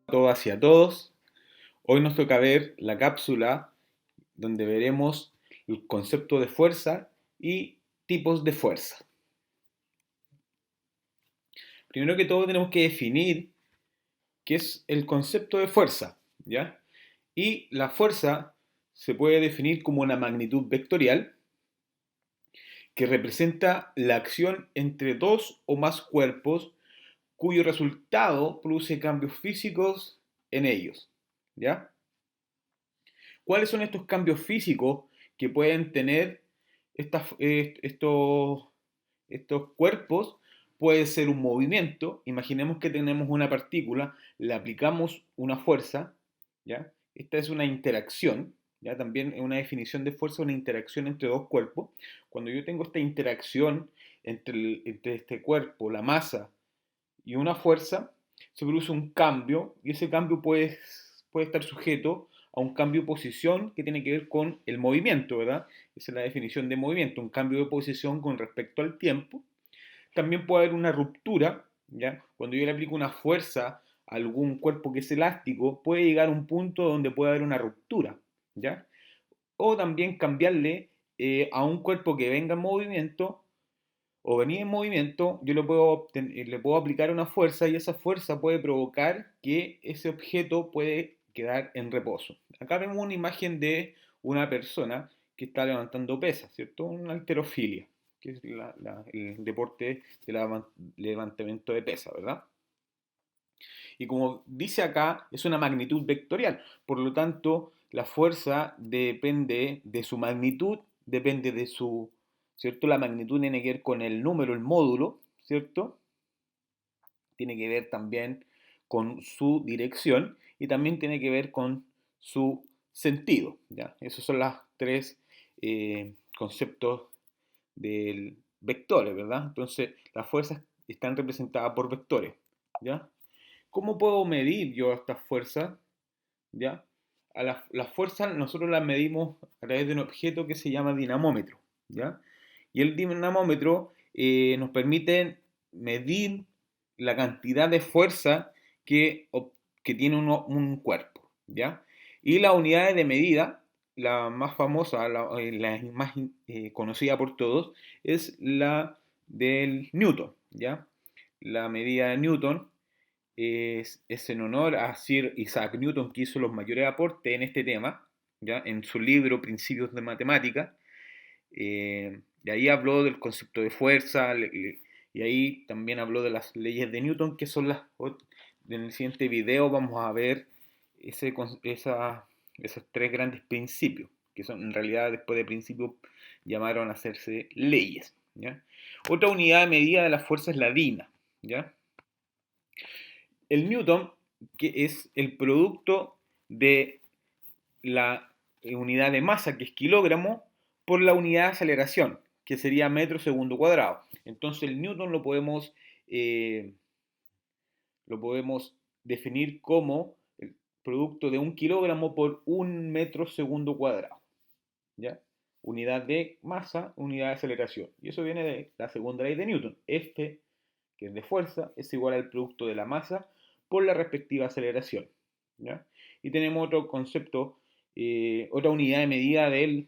A todas y a todos. Hoy nos toca ver la cápsula donde veremos el concepto de fuerza y tipos de fuerza. Primero que todo tenemos que definir qué es el concepto de fuerza, ¿ya? Y la fuerza se puede definir como una magnitud vectorial que representa la acción entre dos o más cuerpos cuyo resultado produce cambios físicos en ellos, ¿ya? ¿Cuáles son estos cambios físicos que pueden tener estos cuerpos? Puede ser un movimiento. Imaginemos que tenemos una partícula, le aplicamos una fuerza, ¿ya? Esta es una interacción, ¿ya? También es una definición de fuerza, una interacción entre dos cuerpos. Cuando yo tengo esta interacción entre este cuerpo, la masa y una fuerza, se produce un cambio y ese cambio puede estar sujeto a un cambio de posición que tiene que ver con el movimiento, ¿verdad? Esa es la definición de movimiento, un cambio de posición con respecto al tiempo. También puede haber una ruptura, ¿ya? Cuando yo le aplico una fuerza a algún cuerpo que es elástico, puede llegar a un punto donde puede haber una ruptura, ¿ya? O también cambiarle a un cuerpo que venga en movimiento o venir en movimiento, yo le puedo aplicar una fuerza y esa fuerza puede provocar que ese objeto puede quedar en reposo. Acá vemos una imagen de una persona que está levantando pesas, ¿cierto? Una halterofilia, que es el deporte de levantamiento de pesas, ¿verdad? Y como dice acá, es una magnitud vectorial, por lo tanto, la fuerza depende de su magnitud, depende de su, ¿cierto? La magnitud tiene que ver con el número, el módulo, ¿cierto? Tiene que ver también con su dirección y también tiene que ver con su sentido, ¿ya? Esos son los tres conceptos del vectores, ¿verdad? Entonces, las fuerzas están representadas por vectores, ¿ya? ¿Cómo puedo medir yo estas fuerzas? ¿Ya? Las fuerzas nosotros las medimos a través de un objeto que se llama dinamómetro, ¿ya? Y el dinamómetro nos permite medir la cantidad de fuerza que, que tiene un cuerpo, ¿ya? Y las unidades de medida, la más famosa, la más conocida por todos, es la del Newton, ¿ya? La medida de Newton es en honor a Sir Isaac Newton, que hizo los mayores aportes en este tema, ¿ya? En su libro Principios de Matemática. Y ahí habló del concepto de fuerza, y ahí también habló de las leyes de Newton, que son en el siguiente video vamos a ver esos tres grandes principios, que son en realidad después de principios llamaron a hacerse leyes, ¿ya? Otra unidad de medida de la fuerza es la DINA, ¿ya? El Newton, que es el producto de la unidad de masa, que es kilogramo, por la unidad de aceleración, que sería metro segundo cuadrado. Entonces el Newton eh, lo podemos definir como el producto de un kilogramo por un metro segundo cuadrado, ¿ya? Unidad de masa, unidad de aceleración. Y eso viene de la segunda ley de Newton. F, que es de fuerza, es igual al producto de la masa por la respectiva aceleración, ¿ya? Y tenemos otro concepto, otra unidad de medida de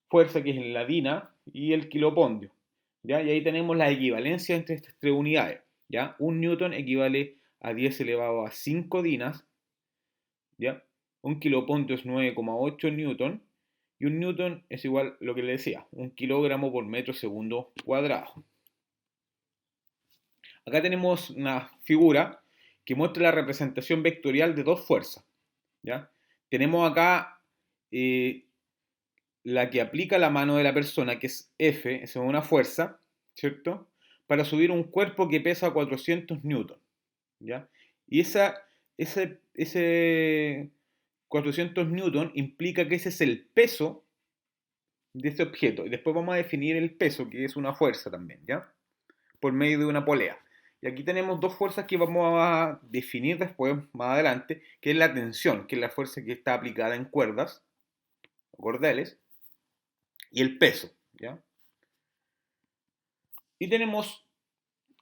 fuerza, que es la DINA y el kilopondio, ¿ya? Y ahí tenemos la equivalencia entre estas tres unidades, ¿ya? Un newton equivale a 10 elevado a 5 dinas, ¿ya? Un kilopondio es 9,8 newton y un newton es igual a lo que le decía, un kilogramo por metro segundo cuadrado. Acá tenemos una figura que muestra la representación vectorial de dos fuerzas, ¿ya? Tenemos acá eh, la que aplica la mano de la persona, que es F, es una fuerza, ¿cierto? Para subir un cuerpo que pesa 400 newton, ¿ya? Y ese 400 newton implica que ese es el peso de ese objeto. Y después vamos a definir el peso, que es una fuerza también, ¿ya? Por medio de una polea. Y aquí tenemos dos fuerzas que vamos a definir después, más adelante, que es la tensión, que es la fuerza que está aplicada en cuerdas o cordeles, y el peso, ¿ya? Y tenemos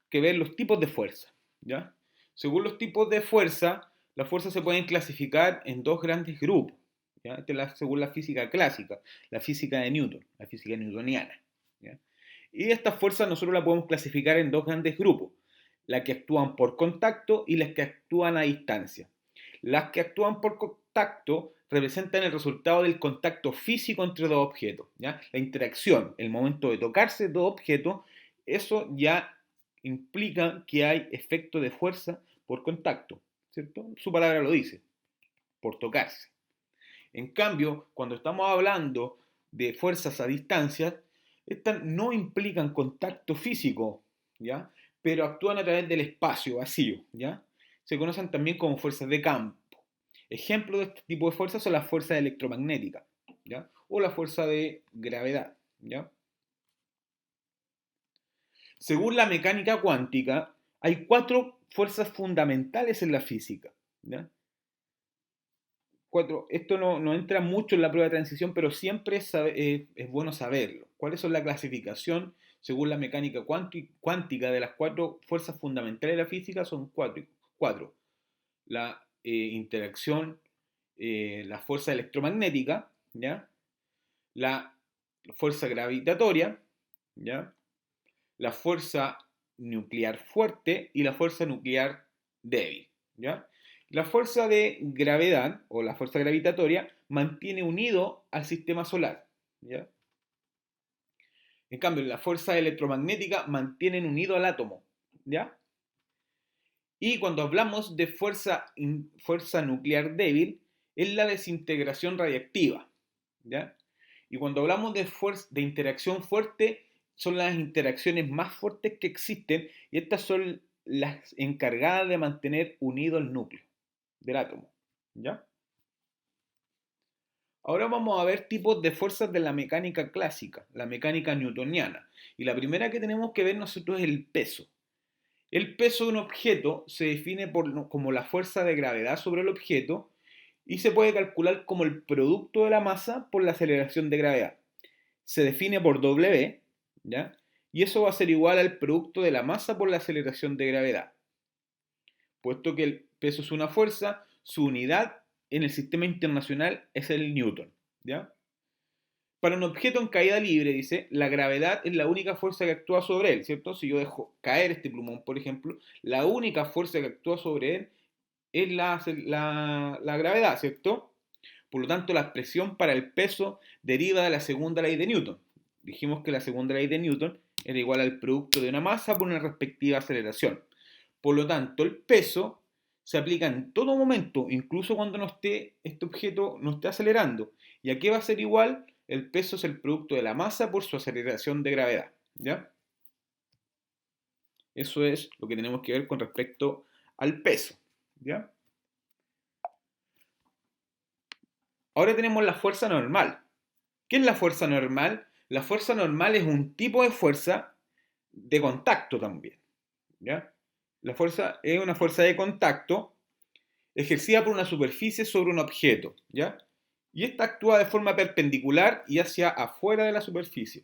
que ver los tipos de fuerza, ¿ya? Según los tipos de fuerza, Las fuerzas se pueden clasificar en dos grandes grupos, ¿ya? Según la física clásica, la física de Newton, la física newtoniana, ¿ya? Y estas fuerzas nosotros las podemos clasificar en dos grandes grupos, las que actúan por contacto y las que actúan a distancia. Las que actúan por contacto representan el resultado del contacto físico entre dos objetos, ¿ya? La interacción, el momento de tocarse dos objetos, eso ya implica que hay efecto de fuerza por contacto, ¿cierto? Su palabra lo dice, por tocarse. En cambio, cuando estamos hablando de fuerzas a distancia, estas no implican contacto físico, ¿ya? Pero actúan a través del espacio vacío, ¿ya? Se conocen también como fuerzas de campo. Ejemplos de este tipo de fuerzas son las fuerzas electromagnéticas, ¿ya? O la fuerza de gravedad, ¿ya? Según la mecánica cuántica, hay cuatro fuerzas fundamentales en la física, ¿ya? Cuatro, esto no entra mucho en la prueba de transición, pero siempre es bueno saberlo. ¿Cuáles son la clasificación según la mecánica cuántica de las cuatro fuerzas fundamentales de la física? Son cuatro. La interacción, la fuerza electromagnética, ¿ya? La fuerza gravitatoria, ¿ya? La fuerza nuclear fuerte y la fuerza nuclear débil, ¿ya? La fuerza de gravedad o la fuerza gravitatoria mantiene unido al sistema solar, ¿ya? En cambio, la fuerza electromagnética mantiene unido al átomo, ¿ya? Y cuando hablamos de fuerza nuclear débil, es la desintegración radiactiva, ¿ya? Y cuando hablamos de interacción fuerte, son las interacciones más fuertes que existen y estas son las encargadas de mantener unido el núcleo del átomo, ¿ya? Ahora vamos a ver tipos de fuerzas de la mecánica clásica, la mecánica newtoniana. Y la primera que tenemos que ver nosotros es el peso. El peso de un objeto se define como la fuerza de gravedad sobre el objeto y se puede calcular como el producto de la masa por la aceleración de gravedad. Se define por W, ¿ya? Y eso va a ser igual al producto de la masa por la aceleración de gravedad. Puesto que el peso es una fuerza, su unidad en el sistema internacional es el newton, ¿ya? Para un objeto en caída libre, dice, la gravedad es la única fuerza que actúa sobre él, ¿cierto? Si yo dejo caer este plumón, por ejemplo, la única fuerza que actúa sobre él es la gravedad, ¿cierto? Por lo tanto, la expresión para el peso deriva de la segunda ley de Newton. Dijimos que la segunda ley de Newton era igual al producto de una masa por una respectiva aceleración. Por lo tanto, el peso se aplica en todo momento, incluso cuando este objeto no esté acelerando. ¿Y a qué va a ser igual? El peso es el producto de la masa por su aceleración de gravedad, ¿ya? Eso es lo que tenemos que ver con respecto al peso, ¿ya? Ahora tenemos la fuerza normal. ¿Qué es la fuerza normal? La fuerza normal es un tipo de fuerza de contacto también, ¿ya? La fuerza es una fuerza de contacto ejercida por una superficie sobre un objeto, ¿ya? Y esta actúa de forma perpendicular y hacia afuera de la superficie.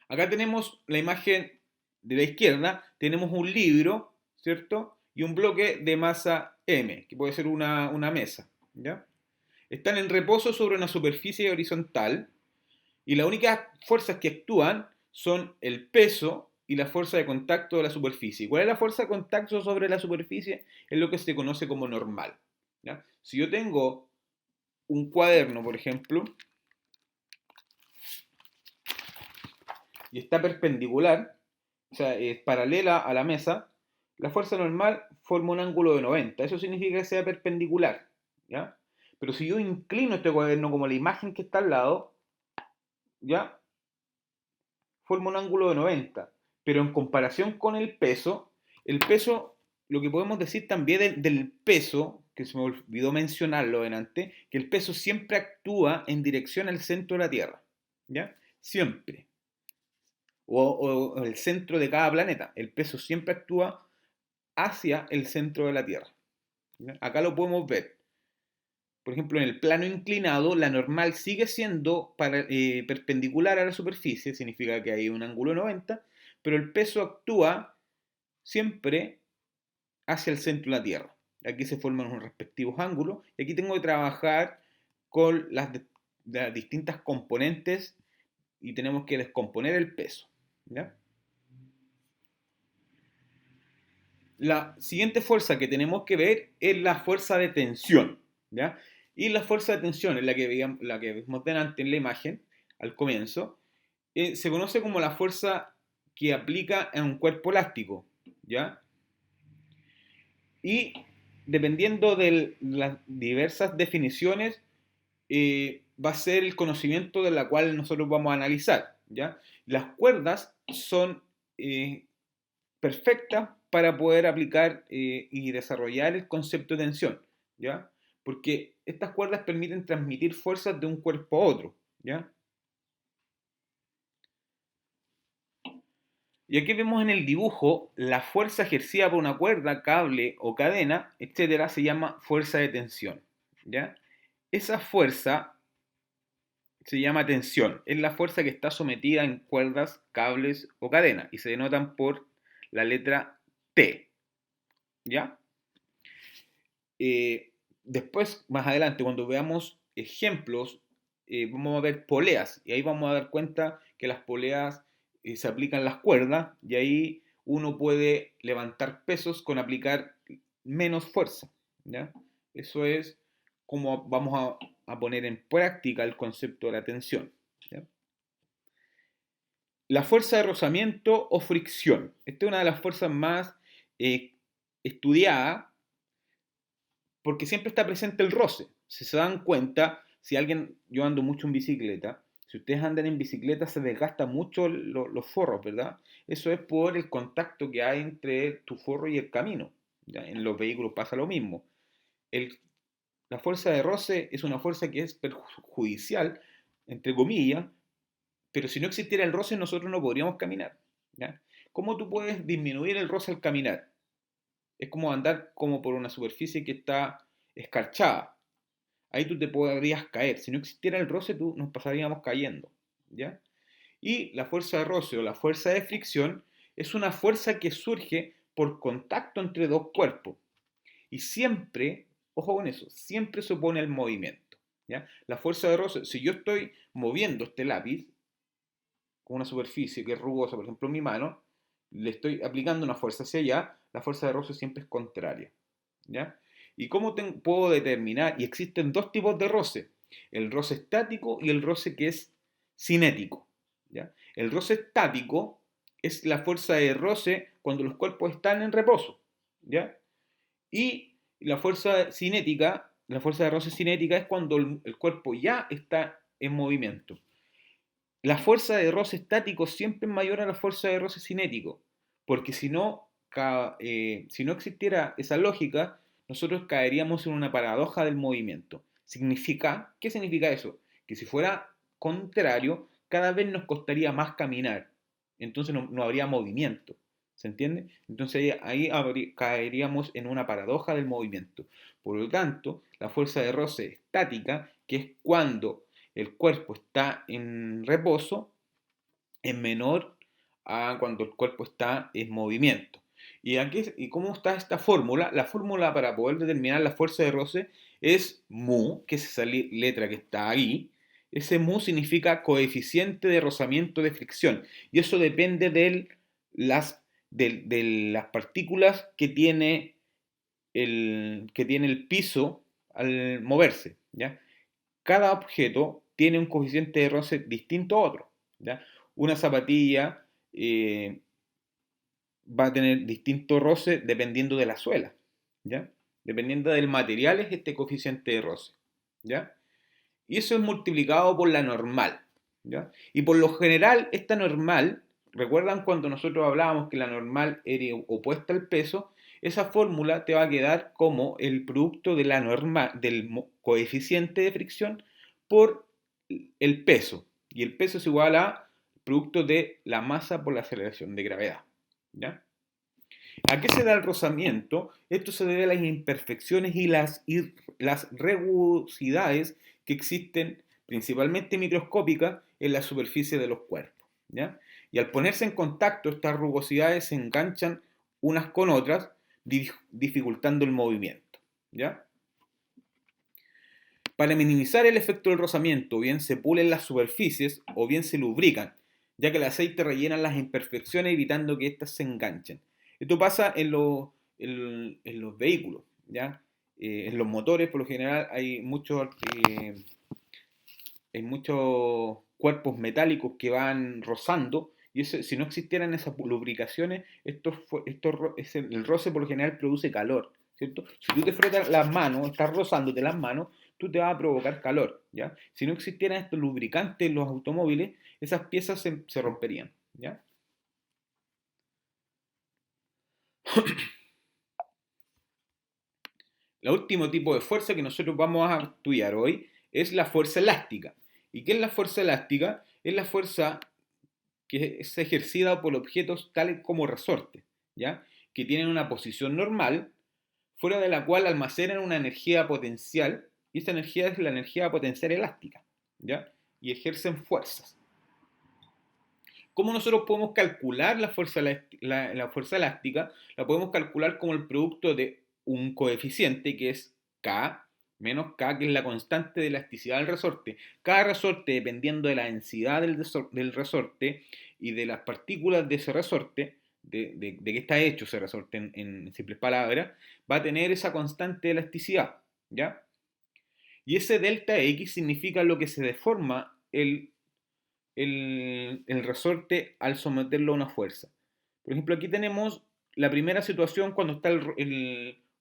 Acá tenemos la imagen de la izquierda, tenemos un libro, ¿cierto? Y un bloque de masa M, que puede ser una mesa, ¿ya? Están en reposo sobre una superficie horizontal y las únicas fuerzas que actúan son el peso y la fuerza de contacto de la superficie. ¿Cuál es la fuerza de contacto sobre la superficie? Es lo que se conoce como normal, ¿ya? Si yo tengo un cuaderno, por ejemplo, y está perpendicular, o sea, es paralela a la mesa, la fuerza normal forma un ángulo de 90. Eso significa que sea perpendicular, ¿ya? Pero si yo inclino este cuaderno como la imagen que está al lado, ¿ya? Forma un ángulo de 90. Pero en comparación con el peso, lo que podemos decir también del peso, que se me olvidó mencionarlo delante, que el peso siempre actúa en dirección al centro de la Tierra, ¿ya? Siempre. O el centro de cada planeta. El peso siempre actúa hacia el centro de la Tierra, ¿ya? Acá lo podemos ver. Por ejemplo, en el plano inclinado, la normal sigue siendo perpendicular a la superficie, significa que hay un ángulo de 90, pero el peso actúa siempre hacia el centro de la Tierra. aquí se forman unos respectivos ángulos, y aquí tengo que trabajar con las distintas componentes y tenemos que descomponer el peso, ¿ya? La siguiente fuerza que tenemos que ver es la fuerza de tensión, ¿ya? Y la fuerza de tensión es la que vimos delante en la imagen, al comienzo, se conoce como la fuerza que aplica en un cuerpo elástico, ¿ya? Y dependiendo de las diversas definiciones, va a ser el conocimiento de la cual nosotros vamos a analizar, ¿ya? Las cuerdas son eh, perfectas para poder aplicar y desarrollar el concepto de tensión, ¿ya? Porque estas cuerdas permiten transmitir fuerzas de un cuerpo a otro, ¿ya? Y aquí vemos en el dibujo la fuerza ejercida por una cuerda, cable o cadena, etcétera, se llama fuerza de tensión, ¿ya? Esa fuerza se llama tensión, es la fuerza que está sometida en cuerdas, cables o cadenas y se denotan por la letra T, ¿ya? Después, más adelante, cuando veamos ejemplos, vamos a ver poleas y ahí vamos a dar cuenta que las poleas se aplican las cuerdas y ahí uno puede levantar pesos con aplicar menos fuerza, ¿ya? Eso es como vamos a poner en práctica el concepto de la tensión, ¿ya? La fuerza de rozamiento o fricción. Esta es una de las fuerzas más eh, estudiadas porque siempre está presente el roce. Si se dan cuenta, si alguien, yo ando mucho en bicicleta, si ustedes andan en bicicleta se desgasta mucho los forros, ¿verdad? Eso es por el contacto que hay entre tu forro y el camino. ¿Ya? En los vehículos pasa lo mismo. El, la fuerza de roce es una fuerza que es perjudicial, entre comillas, pero si no existiera el roce nosotros no podríamos caminar. ¿Ya? ¿Cómo tú puedes disminuir el roce al caminar? Es como andar como por una superficie que está escarchada. Ahí tú te podrías caer. Si no existiera el roce, tú nos pasaríamos cayendo. ¿Ya? Y la fuerza de roce o la fuerza de fricción es una fuerza que surge por contacto entre dos cuerpos. Y siempre, ojo con eso, siempre se opone al movimiento. ¿Ya? La fuerza de roce, si yo estoy moviendo este lápiz con una superficie que es rugosa, por ejemplo mi mano, le estoy aplicando una fuerza hacia allá, la fuerza de roce siempre es contraria. ¿Ya? ¿Y cómo puedo determinar? Y existen dos tipos de roce, el roce estático y el roce que es cinético. ¿Ya? El roce estático es la fuerza de roce cuando los cuerpos están en reposo. ¿Ya? Y la fuerza cinética, la fuerza de roce cinética es cuando el cuerpo ya está en movimiento. La fuerza de roce estático siempre es mayor a la fuerza de roce cinético, porque si no existiera esa lógica, nosotros caeríamos en una paradoja del movimiento. ¿Qué significa eso? Que si fuera contrario, cada vez nos costaría más caminar, entonces no habría movimiento. ¿Se entiende? Entonces caeríamos en una paradoja del movimiento. Por lo tanto, la fuerza de roce estática, que es cuando el cuerpo está en reposo, es menor a cuando el cuerpo está en movimiento. ¿Y cómo está esta fórmula? La fórmula para poder determinar la fuerza de roce es mu, que es esa letra que está ahí. Ese mu significa coeficiente de rozamiento de fricción. Y eso depende de las partículas que tiene el piso al moverse. ¿Ya? Cada objeto tiene un coeficiente de roce distinto a otro. ¿Ya? Una zapatilla va a tener distinto roce dependiendo de la suela. ¿Ya? Dependiendo del material es este coeficiente de roce. ¿Ya? Y eso es multiplicado por la normal. ¿Ya? Y por lo general, esta normal, ¿recuerdan cuando nosotros hablábamos que la normal era opuesta al peso? Esa fórmula te va a quedar como el producto de la normal, del coeficiente de fricción por el peso. Y el peso es igual a producto de la masa por la aceleración de gravedad. ¿Ya? ¿A qué se da el rozamiento? Esto se debe a las imperfecciones y las rugosidades que existen, principalmente microscópicas, en la superficie de los cuerpos. ¿Ya? Y al ponerse en contacto, estas rugosidades se enganchan unas con otras, dificultando el movimiento. ¿ya? Para minimizar el efecto del rozamiento, o bien se pulen las superficies o bien se lubrican, ya que el aceite rellena las imperfecciones evitando que éstas se enganchen. Esto pasa en los vehículos, ¿ya? En los motores, por lo general, hay muchos cuerpos metálicos que van rozando y si no existieran esas lubricaciones, el roce por lo general produce calor, ¿cierto? Si tú te frotas las manos, estás rozándote las manos, tú te vas a provocar calor, ¿ya? Si no existieran estos lubricantes en los automóviles, esas piezas se romperían, ¿ya? El último tipo de fuerza que nosotros vamos a estudiar hoy es la fuerza elástica. ¿Y qué es la fuerza elástica? Es la fuerza que es ejercida por objetos tales como resortes, ¿ya? Que tienen una posición normal, fuera de la cual almacenan una energía potencial, y esa energía es la energía potencial elástica, ¿ya? Y ejercen fuerzas. ¿Cómo nosotros podemos calcular la fuerza elástica? La podemos calcular como el producto de un coeficiente que es K menos K, que es la constante de elasticidad del resorte. Cada resorte, dependiendo de la densidad del resorte y de las partículas de ese resorte, de qué está hecho ese resorte en simples palabras, va a tener esa constante de elasticidad, ¿ya? Y ese delta X significa lo que se deforma el resorte al someterlo a una fuerza. Por ejemplo, aquí tenemos la primera situación cuando está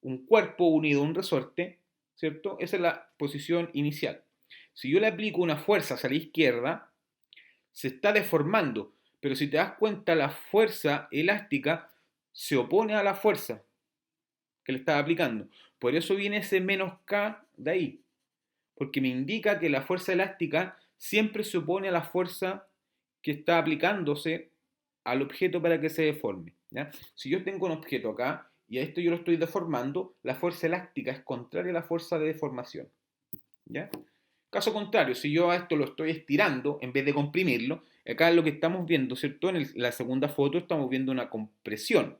un cuerpo unido a un resorte, ¿cierto? Esa es la posición inicial. Si yo le aplico una fuerza hacia la izquierda, se está deformando, pero si te das cuenta, la fuerza elástica se opone a la fuerza que le estaba aplicando. Por eso viene ese menos K de ahí, porque me indica que la fuerza elástica siempre se opone a la fuerza que está aplicándose al objeto para que se deforme, ¿ya? Si yo tengo un objeto acá y a esto yo lo estoy deformando, la fuerza elástica es contraria a la fuerza de deformación, ¿ya? Caso contrario, si yo a esto lo estoy estirando en vez de comprimirlo, acá lo que estamos viendo, ¿cierto? En la segunda foto estamos viendo una compresión.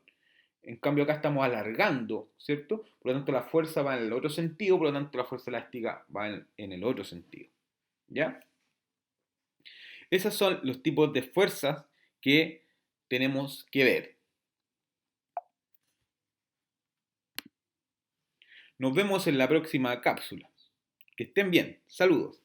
En cambio acá estamos alargando, ¿cierto? Por lo tanto la fuerza va en el otro sentido, por lo tanto la fuerza elástica va en el otro sentido, ¿ya? Esos son los tipos de fuerzas que tenemos que ver. Nos vemos en la próxima cápsula. Que estén bien. Saludos.